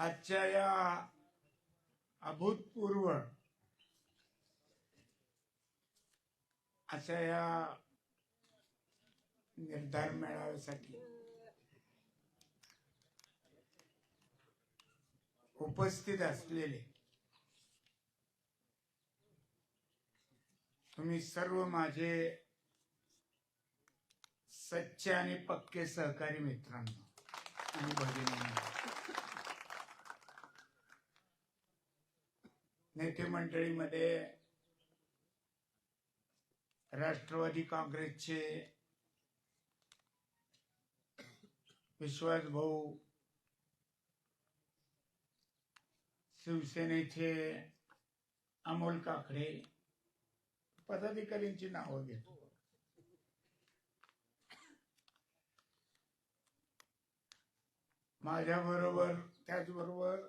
आजच्या या अभूतपूर्व अशा या निर्धार मेळाव्यासाठी उपस्थित असलेले तुम्ही सर्व माझे सच्चे आणि पक्के सहकारी मित्रांनो आणि भगिनींनो, नेते मंडळीमध्ये राष्ट्रवादी काँग्रेसचे विश्वास भाऊ, शिवसेनेचे अमोल काकडे, पदाधिकाऱ्यांची नावं घेतो. माझ्या बरोबर त्याचबरोबर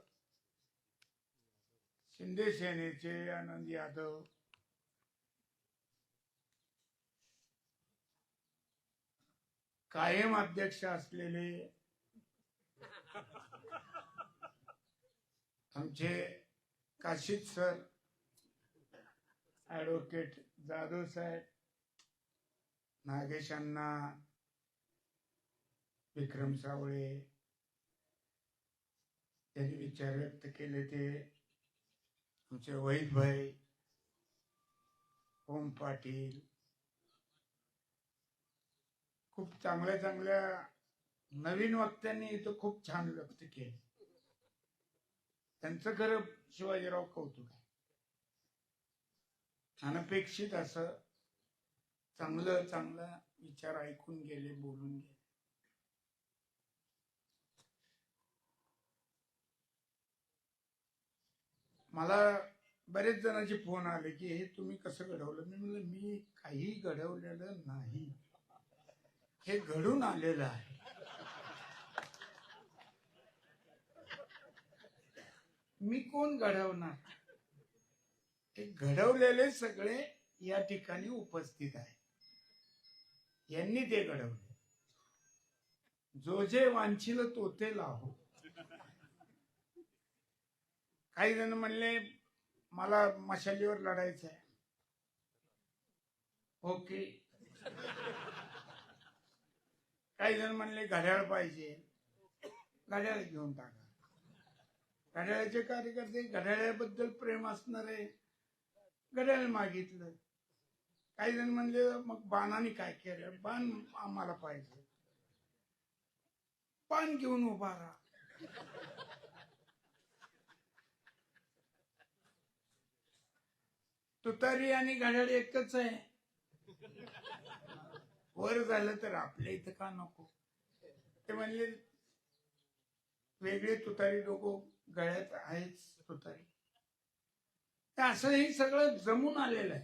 शिंदे सेनेचे आनंद यादव, कायम अध्यक्ष असलेले आमचे काशीद सर, ऍडव्होकेट जाधव साहेब, नागेश अण्णा, विक्रम सावळे, त्यांनी विचार व्यक्त केले ते आमचे वहीद भाई, ओम पाटील, खूप चांगल्या चांगल्या नवीन वक्त्यांनी इथं खूप छान व्यक्त केले. त्यांचं खरं शिवाजीराव कौतुक आहे. अनपेक्षित असं चांगलं चांगलं विचार ऐकून गेले, बोलून गेले. मला बरेच जणांचे फोन आले की हे तुम्ही कसं घडवलं. मी म्हणलं मी काही घडवलेलं नाही, हे घडून आलेलं आहे. मी कोण घडवणार? हे घडवलेले सगळे या ठिकाणी उपस्थित आहे. यांनी ते घडवले. जो जे वांछिल तो ते लाहो. काही जण म्हणले मला मशालीवर लढायचं आहे. ओके. काही जण म्हणले घड्याळ पाहिजे, घड्याळ घेऊन टाका. घड्याळाचे कार्यकर्ते, घड्याळाबद्दल प्रेम असणारे, घड्याळ मागितलं. काही जण म्हणले मग बाणाने काय केलं, बाण आम्हाला पाहिजे, बाण घेऊन उभा राहा. तुतारी आणि घड्याळ एकच आहे. वर झालं तर आपल्या इथं का नको. ते म्हणले वेगळे तुतारी लोक गळ्यात आहेच तुतारी. असं हे सगळं जमून आलेलं आहे.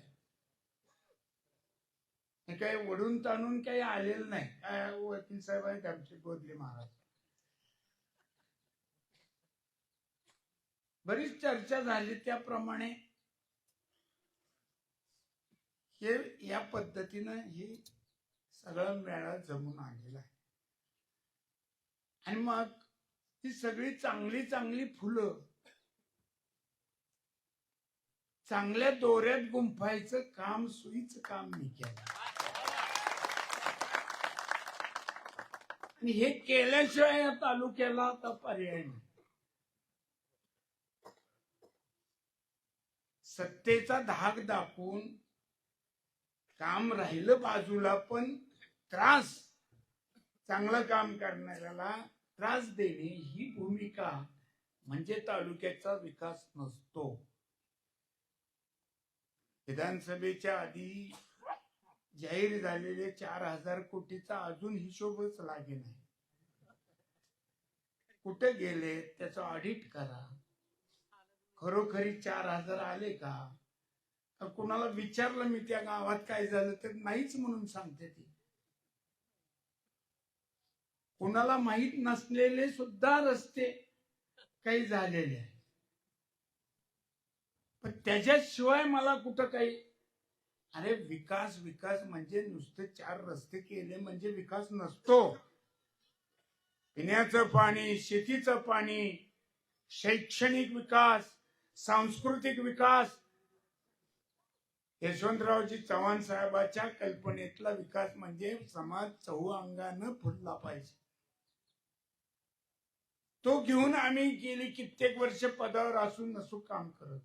हे काही वडून ताणून काही आलेलं नाही. काय वकील साहेब आहेत आमचे बोधले महाराज, बरीच चर्चा झाली. त्याप्रमाणे हे या पद्धतीनं हे सगळं मेळा जमून आलेला आहे. आणि मग ही सगळी चांगली चांगली फुलं चांगल्या दोऱ्यात गुंफायचं काम, सुईचं काम मी केलं. आणि हे केल्याशिवाय या तालुक्याला आता पर्याय नाही. सत्तेचा धाक दाखवून काम राहिलं बाजूला, पण त्रास, चांगलं काम करणाऱ्याला त्रास देणे ही भूमिका म्हणजे तालुक्याचा विकास नसतो. विधानसभेच्या आधी जाहीर झालेले 4,000 कोटीचा अजून हिशोबच लागे नाही. कुठे गेले त्याचं ऑडिट करा. खरोखरी 4,000 आले का? कुणाला विचारलं मी त्या गावात काय झालं तर नाहीच म्हणून सांगते ती. कुणाला माहित नसलेले सुद्धा रस्ते काही झालेले आहेत. पण त्याच्याशिवाय मला कुठं काही, अरे विकास विकास म्हणजे नुसते 4 रस्ते केले म्हणजे विकास नसतो. पिण्याचं पाणी, शेतीचं पाणी, शैक्षणिक विकास, सांस्कृतिक विकास, यशवंतरावजी चव्हाण साहेबांच्या कल्पनेतला विकास म्हणजे समाज चहूअंगानं फुलला पाहिजे. तो घेऊन आम्ही गेली कित्येक वर्ष पदावर असून नसू काम करत.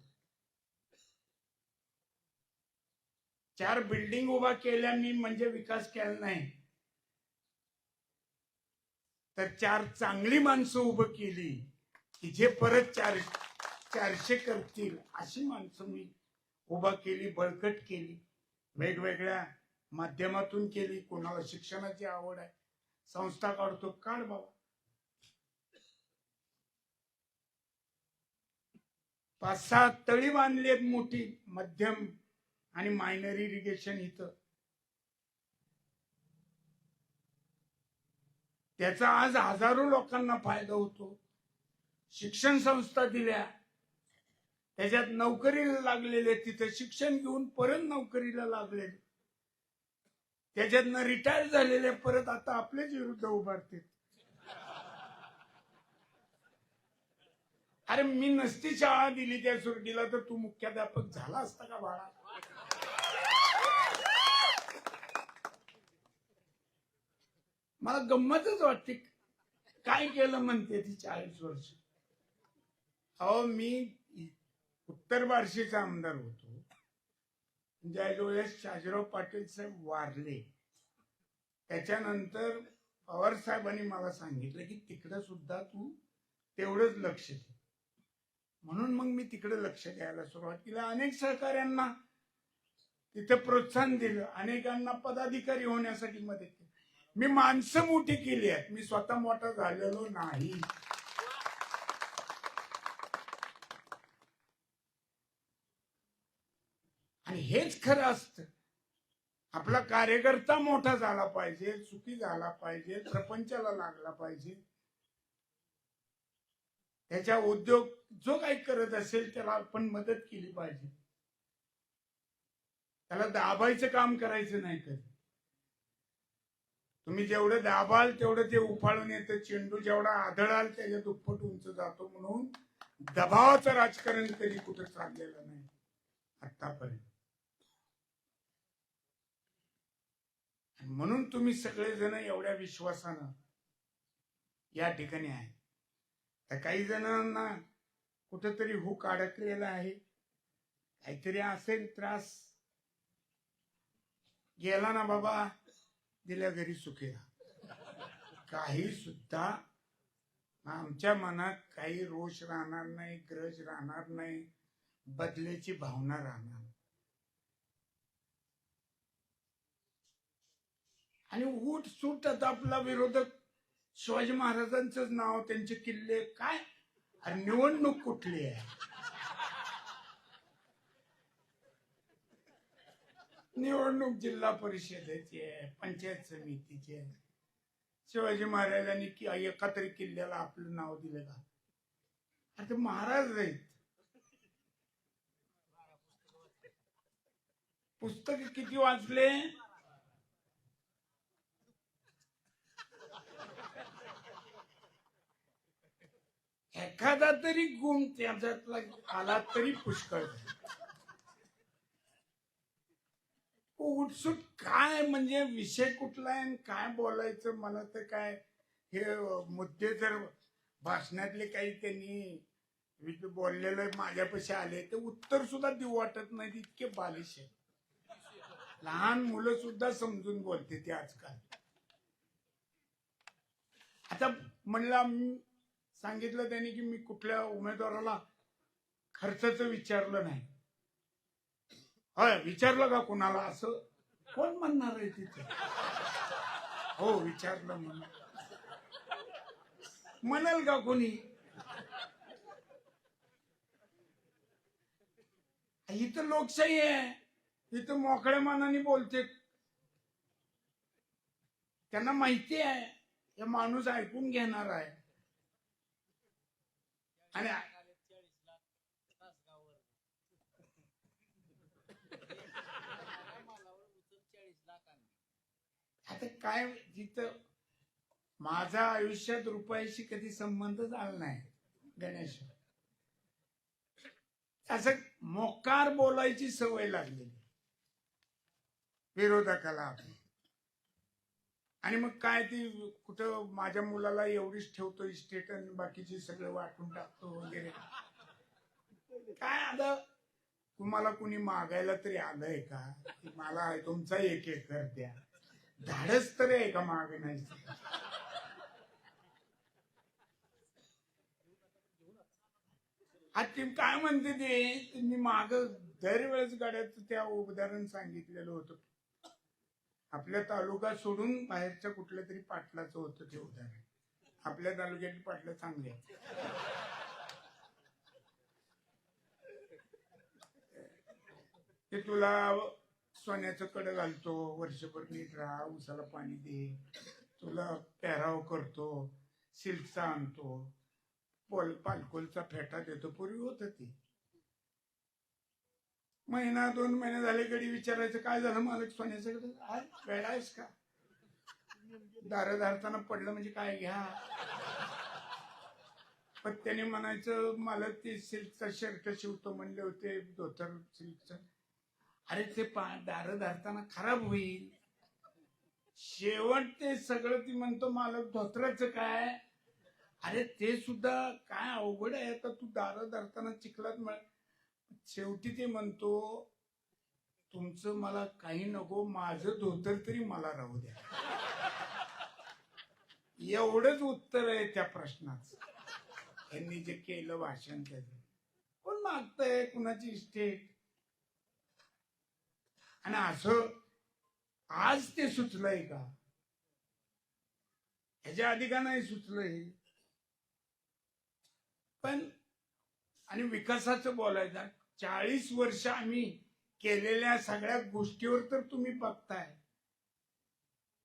4 बिल्डिंग उभा केल्या मी म्हणजे विकास केला नाही, तर 4 चांगली माणसं उभं केली की जे परत 400 करतील अशी माणसं मी उभा केली, बळकट केली, वेगवेगळ्या माध्यमातून केली. कोणाला शिक्षणाची आवड आहे, संस्था काढतो, काढ बाबा. 5-6 तळी बांधली मोठी, मध्यम आणि मायनर इरिगेशन इथं. त्याचा आज हजारो लोकांना फायदा होतो. शिक्षण संस्था दिल्या, त्याच्यात नोकरीला लागलेले, तिथं शिक्षण घेऊन परत नोकरीला लागलेले, त्याच्यातनं रिटायर झालेले परत आता आपल्याच विरुद्ध उभारते. अरे मी नसती शाळा दिली त्या सुरडीला तर तू मुख्याध्यापक झाला असता का बाळा? मला गंमतच वाटते. काय केलं म्हणते ती 40 वर्ष. अहो मी उत्तर बार्शीचा आमदार होतो. ज्या वेळेस शाजीराव पाटील साहेब वारले त्याच्यानंतर पवार साहेबांनी मला सांगितलं की तिकडे सुद्धा तू तेवढंच लक्ष दे. म्हणून मग मी तिकडे लक्ष द्यायला सुरुवात केली. अनेक सहकाऱ्यांना तिथे प्रोत्साहन दिलं, अनेकांना पदाधिकारी होण्यासाठी मदत केली. मी माणसं मोठी केली आहेत, मी स्वतः मोठा झालेलो नाही. आणि हेच खरं असतं. आपला कार्यकर्ता मोठा झाला पाहिजे, सुखी झाला पाहिजे, प्रपंचाला लागला पाहिजे, त्याच्या उद्योग जो काही करत असेल त्याला आपण मदत केली पाहिजे. त्याला दाबायचं काम करायचं नाही. कधी तुम्ही जेवढं दाबाल तेवढं ते उफाळून येतं. चेंडू जेवढा आदळाल त्याच्या दुप्पट उंच जातो. म्हणून दबावाचं राजकारण कधी कुठं चाललेलं नाही आतापर्यंत. म्हणून तुम्ही सगळेजण एवढ्या विश्वासानं या ठिकाणी आहे. तर काही जणांना कुठेतरी हुक अडकलेला आहे, काहीतरी असेल त्रास. गेला ना बाबा, दिल्या घरी सुखी राहा. काही सुद्धा आमच्या मनात काही रोष राहणार नाही, ग्रज राहणार नाही, बदलेची भावना राहणार. आणि उठ सूट आता आपला विरोधक शिवाजी महाराजांचंच नाव, त्यांचे किल्ले काय, आणि निवडणूक कुठली आहे? निवडणूक जिल्हा परिषदेची आहे, पंचायत समितीची आहे. शिवाजी महाराजांनी एका तरी किल्ल्याला आपलं नाव दिलं का? आता महाराज आहेत. पुस्तक किती वाचले? एखादा तरी गुण त्याच्यातला आला तरी पुष्कळ. उठसूट काय म्हणजे विषय कुठला आहे काय बोलायचं, मला तर काय हे मुद्दे जर भाषणातले काही त्यांनी बोललेलं माझ्यापाशी आले तर उत्तर सुद्धा देऊ वाटत नाही, इतके बालिश आहे. लहान मुलं सुद्धा समजून बोलते ते आजकाल. आता म्हणलं, सांगितलं त्यांनी की मी कुठल्या उमेदवाराला खर्चाचं विचारलं नाही. होय विचारलं का कुणाला? असं कोण म्हणणार आहे तिथे? हो विचारलं म्हणाल का कोणी? इथं लोकशाही आहे, इथं मोकळ्या मनाने बोलते. त्यांना माहिती आहे हे माणूस ऐकून घेणार आहे. आणि आता काय, जिथं माझा आयुष्यात रुपयाशी कधी संबंध झाला नाही, गणेश असं मोकार बोलायची सवय लागलेली विरोधकाला आपली. आणि मग काय ती कुठं माझ्या मुलाला एवढीच ठेवतो इस्टेट आणि बाकीचे सगळं वाटून टाकतो वगैरे. काय आता तुम्हाला कुणी मागायला तरी आलंय का मला तुमचा 1 एकर द्या, धाडस तरी आहे का मागण्याचं? आता काय म्हणते ते तुम्ही माग दरवेळेस गाड्याचं त्या उदाहरण सांगितलेलं होतं. आपल्या तालुका सोडून बाहेरच्या कुठल्या तरी पाटलाचं होतं ते उदाहरण. आपल्या तालुक्यातली पाटलं चांगली आहेत. ते तुला सोन्याचं कड घालतो, वर्षभर नीट राहा, उसाला पाणी दे, तुला पेहराव करतो, सिल्कचा आणतो, पालकोलचा फेटा देतो. पूर्वी होत ती. महिना 2 महिने झाले गडी विचारायचं काय झालं मालक सोन्याचं कडे? वेळा आहेस का? दार धारताना पडलं म्हणजे काय घ्या. पण त्याने म्हणायचं मला ते सिल्कचा शर्ट शिवतो म्हणले होते, धोतर सिल्कचं. अरे ते दार धारताना खराब होईल. शेवट ते सगळं ती म्हणतो मालक धोत्राचं काय? अरे ते सुद्धा काय अवघड आहे. आता तू दार धरताना चिखलात शेवटी ते म्हणतो तुमचं मला काही नको, माझं धोतर तरी मला राहू द्या. एवढंच उत्तर आहे त्या प्रश्नाचं. त्यांनी जे केलं भाषण त्याचं. कोण मागतंय कुणाची इस्टेट? आणि असं आज ते सुचलंय का? ह्याच्या आधी का नाही सुचलंय? पण आणि विकासाचं बोलायचं 40 वर्ष आम्ही केलेल्या सगळ्या गोष्टीवर तर तुम्ही बघताय.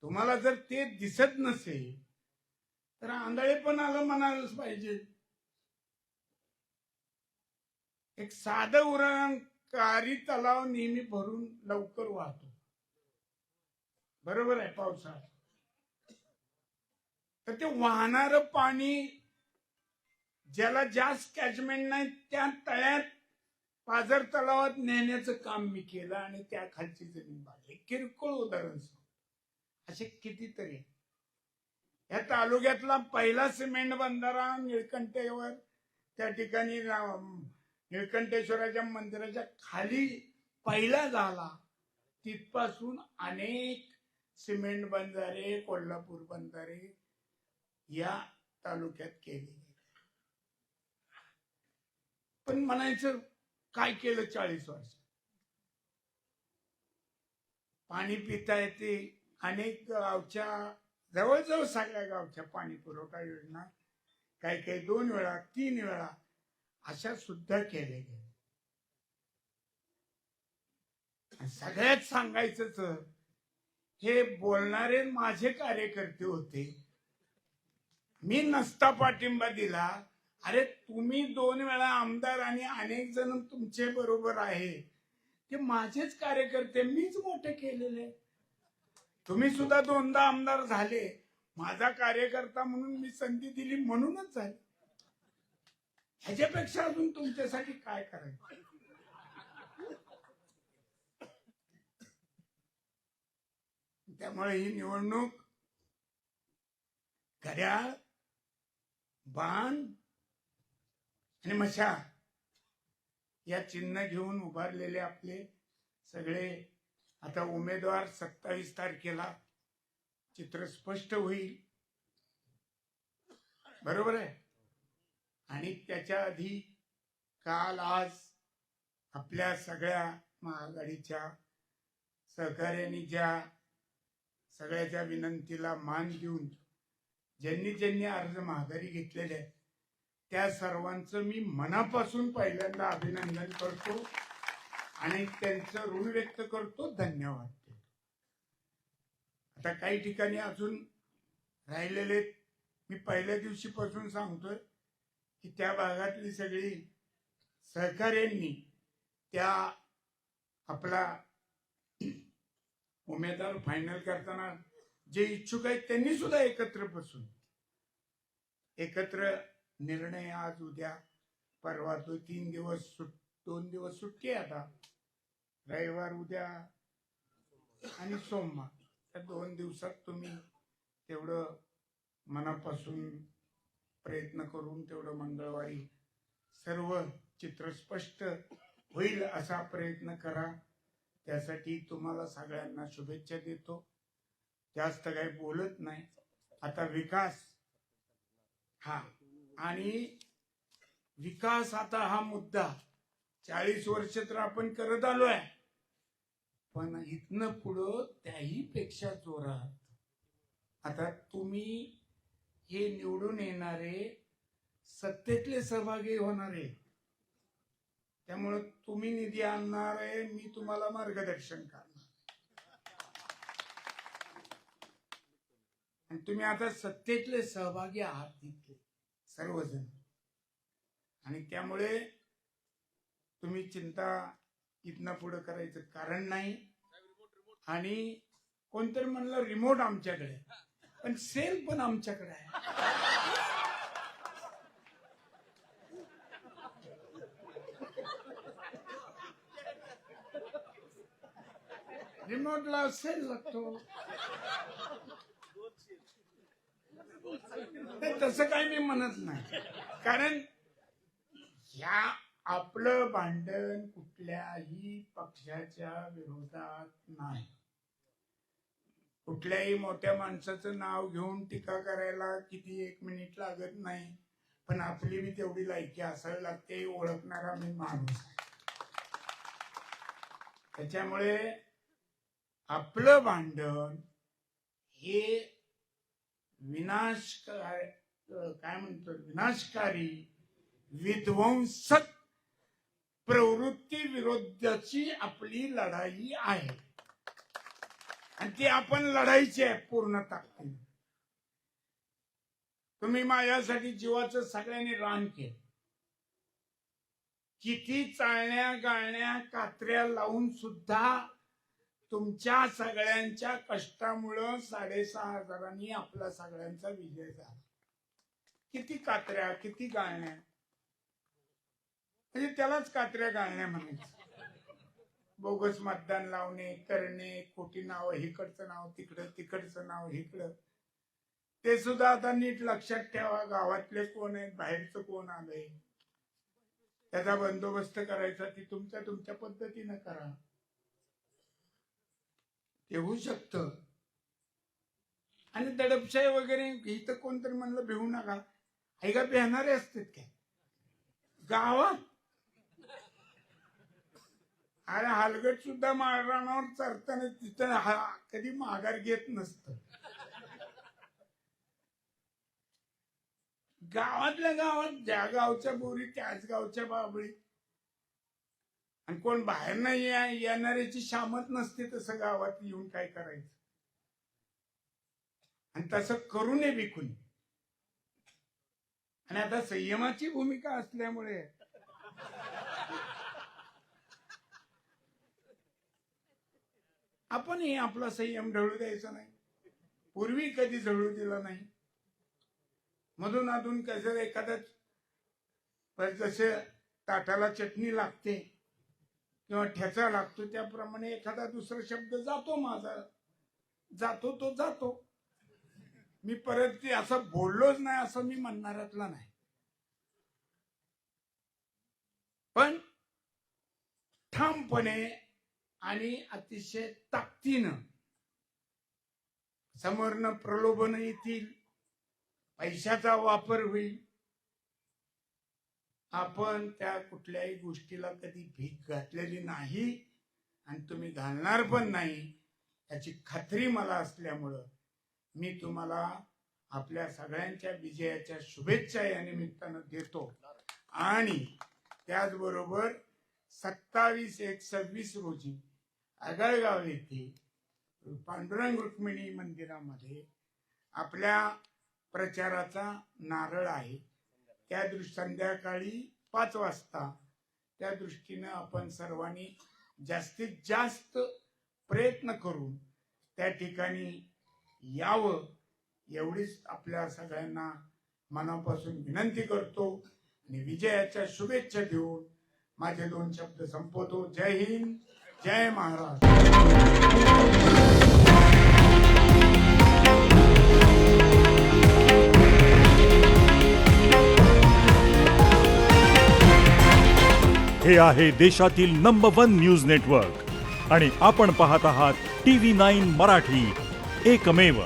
तुम्हाला जर ते दिसत नसेल तर आंधळे पण आलं म्हणायलाच पाहिजे. एक साधं उदाहरण, कारी तलाव नेहमी भरून लवकर वाहतो, बरोबर आहे पावसाळ्यात. तर ते वाहणारं पाणी ज्याला जास्त कॅचमेंट नाही त्या तळ्यात पाझर तलावात नेण्याचं काम मी केलं आणि त्या खालची जमीन बांधली. किरकोळ उदाहरण असे कितीतरी. या तालुक्यातला पहिला सिमेंट बंधारा निळकंठेवर, त्या ठिकाणी निळकंठेश्वराच्या मंदिराच्या खाली पहिला झाला. तिथपासून अनेक सिमेंट बंधारे, कोल्हापूर बंधारे या तालुक्यात केले. पण म्हणायचं काय केलं 40 वर्ष? पाणी पिता येते. अनेक गावच्या, जवळजवळ सगळ्या गावच्या पाणी पुरवठा योजना काही काही 2 वेळा 3 वेळा अशा सुद्धा केल्या गेल्या. सगळ्यात सांगायचंच, हे बोलणारे माझे कार्यकर्ते होते. मी नसता पाठिंबा दिला. अरे तुम्ही 2 वेळा आमदार आणि अनेक जण तुमचे बरोबर आहे, ते माझेच कार्यकर्ते, मीच मोठे केलेले. तुम्ही सुद्धा 2दा आमदार झाले, माझा कार्यकर्ता म्हणून मी संधी दिली म्हणूनच झाले. ह्याच्यापेक्षा अजून तुमच्यासाठी काय करायचं? त्यामुळे ही निवडणूक घड्याळ, बाण आणि मशाल या चिन्ह घेऊन उभारलेले आपले सगळे आता उमेदवार 27 तारखेला चित्र स्पष्ट होईल, बरोबर आहे. आणि त्याच्या आधी काल आज आपल्या सगळ्या महाआघाडीच्या सहकार्याने ज्या सगळ्याच्या विनंतीला मान देऊन ज्यांनी ज्यांनी अर्ज माघारी घेतलेले आहेत त्या सर्वांचं मी मनापासून पहिल्यांदा अभिनंदन करतो आणि त्यांचं ऋण व्यक्त करतो, धन्यवाद देतो. आता काही ठिकाणी अजून राहिलेले मी पहिल्या दिवशीपासून सांगतोय की त्या भागातली सगळी सहकार्यांनी त्या आपला उमेदवार फायनल करताना जे इच्छुक आहेत त्यांनी सुद्धा एकत्र बसून एकत्र निर्णय आज उद्या परवा तो 2 दिवस सुट्टी आहे. आता रविवार उद्या आणि सोमवार, त्या 2 दिवसात तुम्ही तेवढं मनापासून प्रयत्न करून तेवढं मंगळवारी सर्व चित्र स्पष्ट होईल असा प्रयत्न करा. त्यासाठी तुम्हाला सगळ्यांना शुभेच्छा देतो. जास्त काही बोलत नाही. आता विकास आणि विकास आता हा मुद्दा 40 वर्ष तर आपण करत आलोय, पण इथनं पुढं त्याही पेक्षा जोरात आता तुम्ही हे निवडून येणारे सत्तेतले सहभागी होणारे, त्यामुळे तुम्ही निधी आणणार आहे, मी तुम्हाला मार्गदर्शन करणार. आणि तुम्ही आता सत्तेतले सहभागी आहात तिथले सर्वजण, आणि त्यामुळे तुम्ही चिंता इथनं पुढे करायचं कारण नाही. आणि कोणतरी म्हणलं रिमोट आमच्याकडे, पण सेल पण आमच्याकडे आहे. रिमोटला सेल लागतो. तसं काही मी म्हणत नाही, कारण ह्या आपलं भांडण कुठल्याही पक्षाच्या विरोधात नाही. कुठल्याही मोठ्या माणसाचं नाव घेऊन टीका करायला किती 1 मिनिट लागत नाही, पण आपली बी तेवढी लायकी असायला लागते, ओळखणारा मी माणूस आहे. त्याच्यामुळे आपलं भांडण हे विनाशकारी विध्वंसक प्रवृत्ती विरोधाची आपली लढाई आहे, आणि ती आपण लढायची आहे पूर्ण ताकदीने. तुम्ही माझ्यासाठी जीवाचं सगळ्यांनी रान केलं. किती चालण्या गाळण्या कात्र्या लावून सुद्धा तुमच्या सगळ्यांच्या कष्टामुळं 6,500 आपला सगळ्यांचा विजय झाला. किती कात्र्या, किती गाळण्या, म्हणजे त्यालाच कात्र्या गाळण्या म्हणायचं. बोगस मतदान लावणे, करणे, खोटी नाव, इकडचं नाव तिकडं, तिकडचं नाव इकडं, ते सुद्धा आता नीट लक्षात ठेवा. गावातले कोण आहेत, बाहेरचं कोण आलंय, त्याचा बंदोबस्त करायचा ती तुमच्या पद्धतीनं करा. ते होऊ शकतं. आणि दडपशाही वगैरे इथं कोणतरी म्हणलं भिवू नका, आई का भेहणारे असतात काय गावात? अरे हलगट सुद्धा माळरानावर चरताना तिथं कधी माघार घेत नसतं. गावातल्या गावात ज्या गावच्या बोरी त्याच गावच्या बाबळी, आणि कोण बाहेर नाही येणाऱ्याची शामत नसते. तसं गावात येऊन काय करायचं, आणि तसं करू नये बिकून. आणि आता संयमाची भूमिका असल्यामुळे आपणही आपला संयम ढळू द्यायचा नाही. पूर्वी कधी ढळू दिला नाही. मधून अधून कसं एखादं जसे ताटाला चटणी लागते किंवा ठेचा लागतो, त्याप्रमाणे एखादा दुसरा शब्द जातो माझा, जातो तो जातो. मी परत ते असं बोललोच नाही असं मी म्हणणाऱ्यातला नाही. पण ठामपणे आणि अतिशय ताकदीनं समोरनं प्रलोभन येतील, पैशाचा वापर होईल. आपण त्या कुठल्याही गोष्टीला कधी भीक घातलेली नाही, आणि तुम्ही घालणार पण नाही याची खात्री मला असल्यामुळं मी तुम्हाला आपल्या सगळ्यांच्या विजयाच्या शुभेच्छा या निमित्तानं देतो. आणि त्याचबरोबर 27/1/26 रोजी आगळगाव येथे पांडुरंग रुक्मिणी मंदिरामध्ये आपल्या प्रचाराचा नारळ आहे. त्या संध्याकाळी 5 वाजता त्या दृष्टीनं आपण सर्वांनी जास्तीत जास्त प्रयत्न करून त्या ठिकाणी यावं, एवढीच आपल्या सगळ्यांना मनापासून विनंती करतो आणि विजयाच्या शुभेच्छा देऊन माझे 2 शब्द संपवतो. जय हिंद, जय महाराष्ट्र. हे आहे देशातील नंबर 1 न्यूज नेटवर्क आणि आपण पाहत आहात TV9 मराठी, एकमेव.